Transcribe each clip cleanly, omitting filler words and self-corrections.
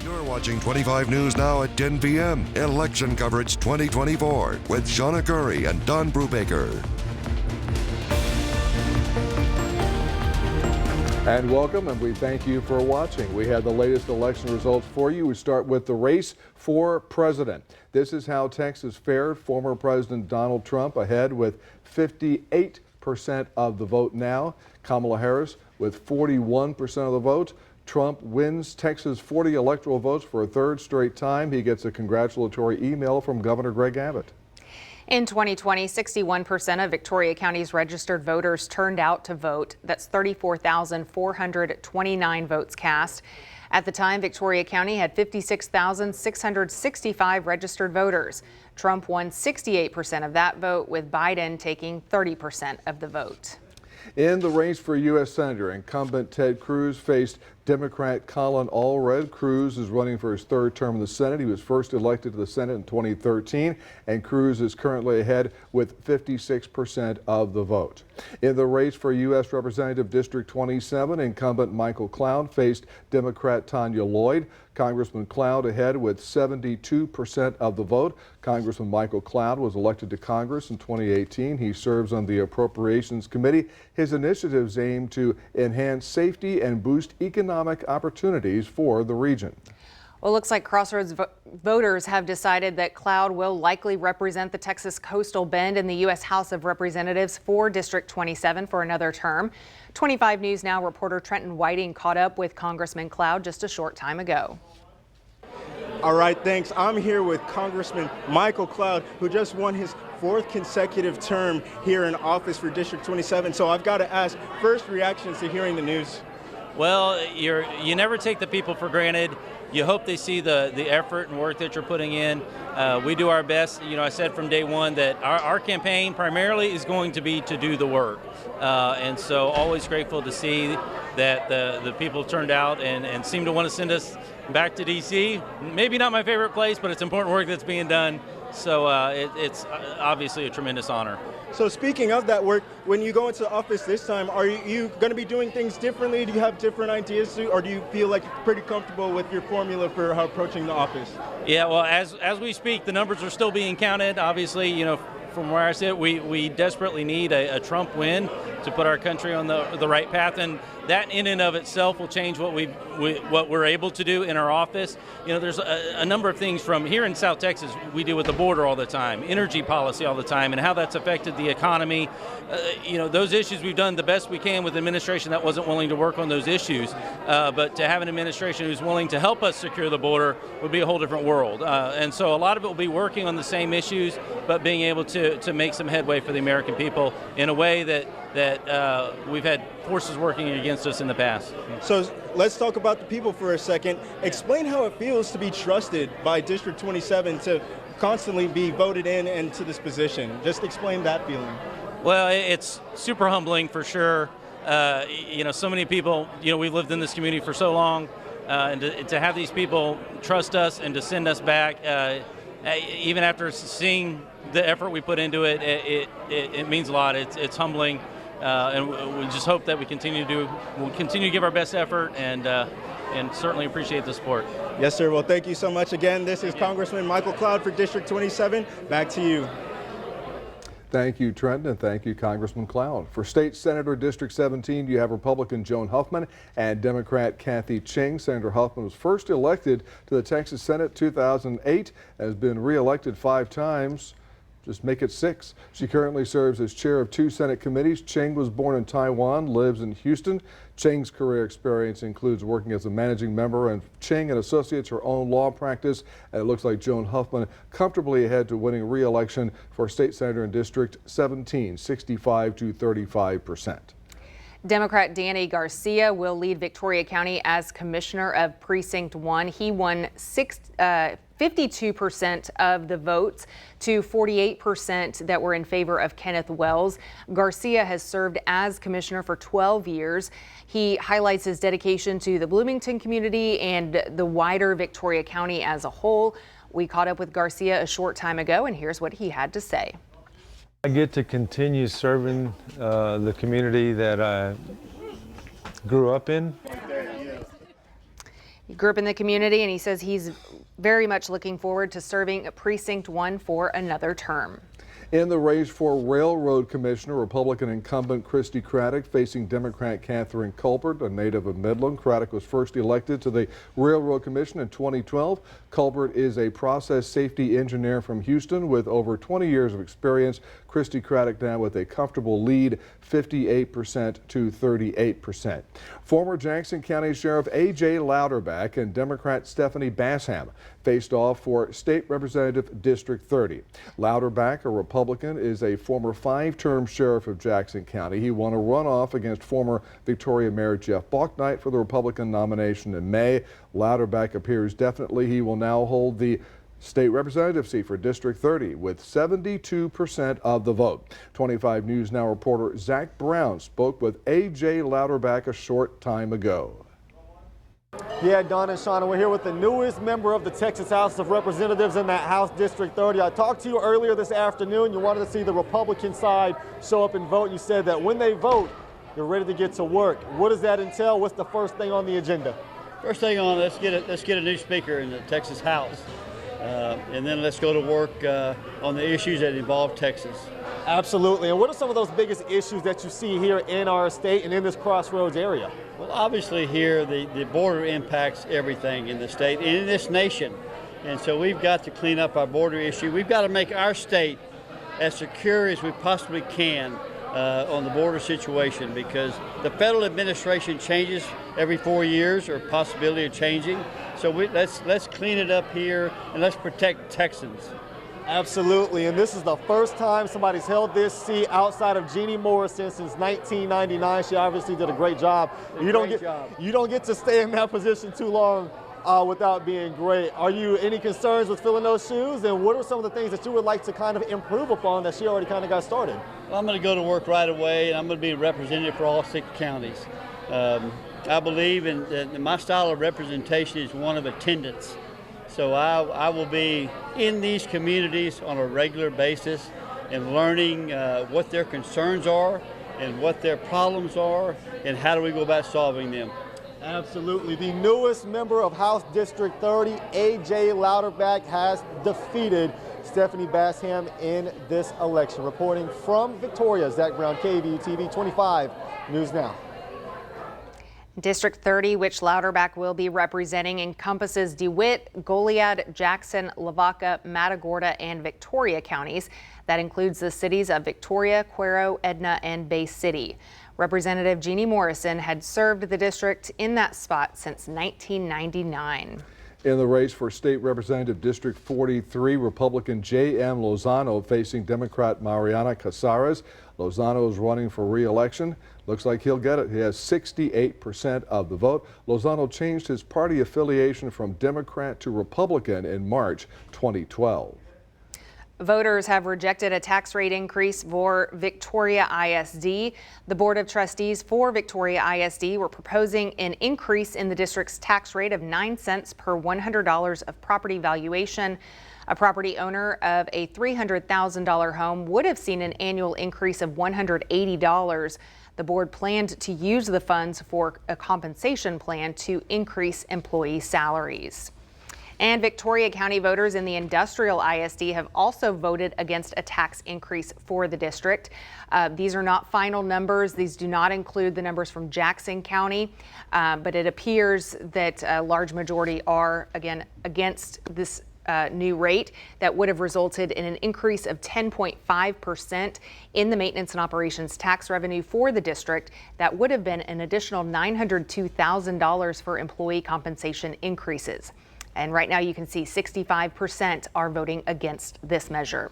You're watching 25 News Now at 10 p.m. Election Coverage 2024 with Shauna Curry and Don Brubaker. And welcome, and we thank you for watching. We have the latest election results for you. We start with the race for president. This is how Texas fared. Former President Donald Trump ahead with 58% of the vote now. Kamala Harris with 41% of the vote. Trump wins Texas 40 electoral votes for a third straight time. He gets a congratulatory email from Governor Greg Abbott. In 2020, 61% of Victoria County's registered voters turned out to vote. That's 34,429 votes cast. At the time, Victoria County had 56,665 registered voters. Trump won 68% of that vote, with Biden taking 30% of the vote. In the race for U.S. Senator, incumbent Ted Cruz faced Democrat Colin Allred. Cruz is running for his third term in the Senate. He was first elected to the Senate in 2013, and Cruz is currently ahead with 56% of the vote. In the race for U.S. Representative District 27, incumbent Michael Cloud faced Democrat Tanya Lloyd. Congressman Cloud ahead with 72% of the vote. Congressman Michael Cloud was elected to Congress in 2018. He serves on the Appropriations Committee. His initiatives aim to enhance safety and boost economic opportunities for the region. Well, it looks like Crossroads voters have decided that Cloud will likely represent the Texas Coastal Bend in the U.S. House of Representatives for District 27 for another term. 25 News Now reporter Trenton Whiting caught up with Congressman Cloud just a short time ago. All right, thanks. I'm here with Congressman Michael Cloud, who just won his fourth consecutive term here in office for District 27. So I've got to ask, first reactions to hearing the news. Well, you never take the people for granted. You hope they see the effort and work that you're putting in. We do our best. You know, I said from day one that our campaign primarily is going to be to do the work. And so always grateful to see that the people turned out and seem to want to send us back to D.C. Maybe not my favorite place, but it's important work that's being done. So it's obviously a tremendous honor. So speaking of that work, when you go into office this time, are you going to be doing things differently? Do you have different ideas, or do you feel like you're pretty comfortable with your formula for how approaching the office? Yeah, well, as we speak, the numbers are still being counted. Obviously, you know, from where I sit, we desperately need a Trump win to put our country on the right path, and that in and of itself will change what we're able to do in our office. You know, there's a number of things from here in South Texas we deal with the border all the time, energy policy all the time, and how that's affected the economy. You know, those issues we've done the best we can with an administration that wasn't willing to work on those issues. But to have an administration who's willing to help us secure the border would be a whole different world. And so a lot of it will be working on the same issues, but being able to make some headway for the American people in a way that we've had forces working against us in the past. So let's talk about the people for a second. Explain how it feels to be trusted by District 27 to constantly be voted in and to this position. Just explain that feeling. Well, it's super humbling for sure. You know, so many people, you know, we've lived in this community for so long, and to have these people trust us and to send us back, even after seeing the effort we put into it, it means a lot. It's humbling, and we just hope that we'll continue to give our best effort and certainly appreciate the support. Yes, sir. Well, thank you so much again. This is Congressman Michael Cloud for District 27. Back to you. Thank you, Trenton, and thank you, Congressman Cloud. For State Senator District 17, you have Republican Joan Huffman and Democrat Kathy Ching. Senator Huffman was first elected to the Texas Senate 2008 and has been re-elected 5 times. Just make it 6. She currently serves as chair of 2 Senate committees. Ching was born in Taiwan, lives in Houston. Ching's career experience includes working as a managing member and Ching and Associates her own law practice. And it looks like Joan Huffman comfortably ahead to winning re-election for state senator in District 17, 65 to 35%. Democrat Danny Garcia will lead Victoria County as commissioner of Precinct 1. He won 52% of the votes to 48% that were in favor of Kenneth Wells. Garcia has served as commissioner for 12 years. He highlights his dedication to the Bloomington community and the wider Victoria County as a whole. We caught up with Garcia a short time ago, and here's what he had to say. I get to continue serving the community that I grew up in. He grew up in the community, and he says he's very much looking forward to serving Precinct 1 for another term. In the race for Railroad Commissioner, Republican incumbent Christy Craddock facing Democrat Catherine Culbert, a native of Midland. Craddock was first elected to the Railroad Commission in 2012. Culbert is a process safety engineer from Houston with over 20 years of experience. Christy Craddock now with a comfortable lead, 58% to 38%. Former Jackson County Sheriff A.J. Louderback and Democrat Stephanie Basham faced off for State Representative District 30. Louderback, a Republican, is a former 5-term sheriff of Jackson County. He won a runoff against former Victoria Mayor Jeff Balknight for the Republican nomination in May. Louderback appears definitely he will now hold the state representative seat for District 30 with 72% of the vote. 25 News Now reporter Zach Brown spoke with A.J. Louderback a short time ago. Yeah, Don and Shauna, we're here with the newest member of the Texas House of Representatives in that House District 30. I talked to you earlier this afternoon. You wanted to see the Republican side show up and vote. You said that when they vote, you're ready to get to work. What does that entail? What's the first thing on the agenda? First thing on, let's get a new speaker in the Texas House, and then let's go to work on the issues that involve Texas. Absolutely. And what are some of those biggest issues that you see here in our state and in this Crossroads area? Well, obviously here the border impacts everything in the state and in this nation, and so we've got to clean up our border issue. We've got to make our state as secure as we possibly can on the border situation, because the federal administration changes every 4 years, or possibility of changing. So let's clean it up here and let's protect Texans. Absolutely, and this is the first time somebody's held this seat outside of Jeannie Morrison since 1999. She obviously did a great job. You don't get to stay in that position too long without being great. Are you any concerns with filling those shoes, and what are some of the things that you would like to kind of improve upon that she already kind of got started? Well, I'm going to go to work right away, and I'm going to be a representative for all 6 counties. I believe in my style of representation is one of attendance. So I will be in these communities on a regular basis and learning what their concerns are and what their problems are and how do we go about solving them. Absolutely. The newest member of House District 30, A.J. Louderback, has defeated Stephanie Basham in this election. Reporting from Victoria, Zach Brown, KVUTV 25 News Now. District 30, which Louderback will be representing, encompasses DeWitt, Goliad, Jackson, Lavaca, Matagorda, and Victoria counties. That includes the cities of Victoria, Cuero, Edna, and Bay City. Representative Jeannie Morrison had served the district in that spot since 1999. In the race for State Representative District 43, Republican J.M. Lozano facing Democrat Mariana Casares. Lozano is running for re-election. Looks like he'll get it. He has 68% of the vote. Lozano changed his party affiliation from Democrat to Republican in March 2012. Voters have rejected a tax rate increase for Victoria ISD. The Board of Trustees for Victoria ISD were proposing an increase in the district's tax rate of 9 cents per $100 of property valuation. A property owner of a $300,000 home would have seen an annual increase of $180. The board planned to use the funds for a compensation plan to increase employee salaries. And Victoria County voters in the Industrial ISD have also voted against a tax increase for the district. These are not final numbers. These do not include the numbers from Jackson County, but it appears that a large majority are, again, against this new rate that would have resulted in an increase of 10.5% in the maintenance and operations tax revenue for the district. That would have been an additional $902,000 for employee compensation increases. And right now you can see 65% are voting against this measure.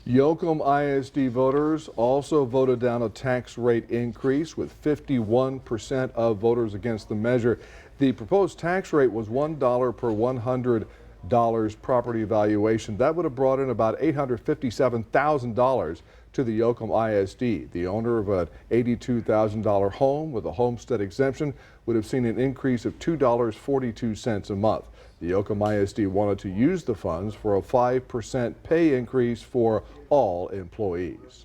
Yoakum ISD voters also voted down a tax rate increase with 51% of voters against the measure. The proposed tax rate was $1 per $100 property valuation. That would have brought in about $857,000 to the Yoakum ISD. The owner of an $82,000 home with a homestead exemption would have seen an increase of $2.42 a month. The Yoakum ISD wanted to use the funds for a 5% pay increase for all employees.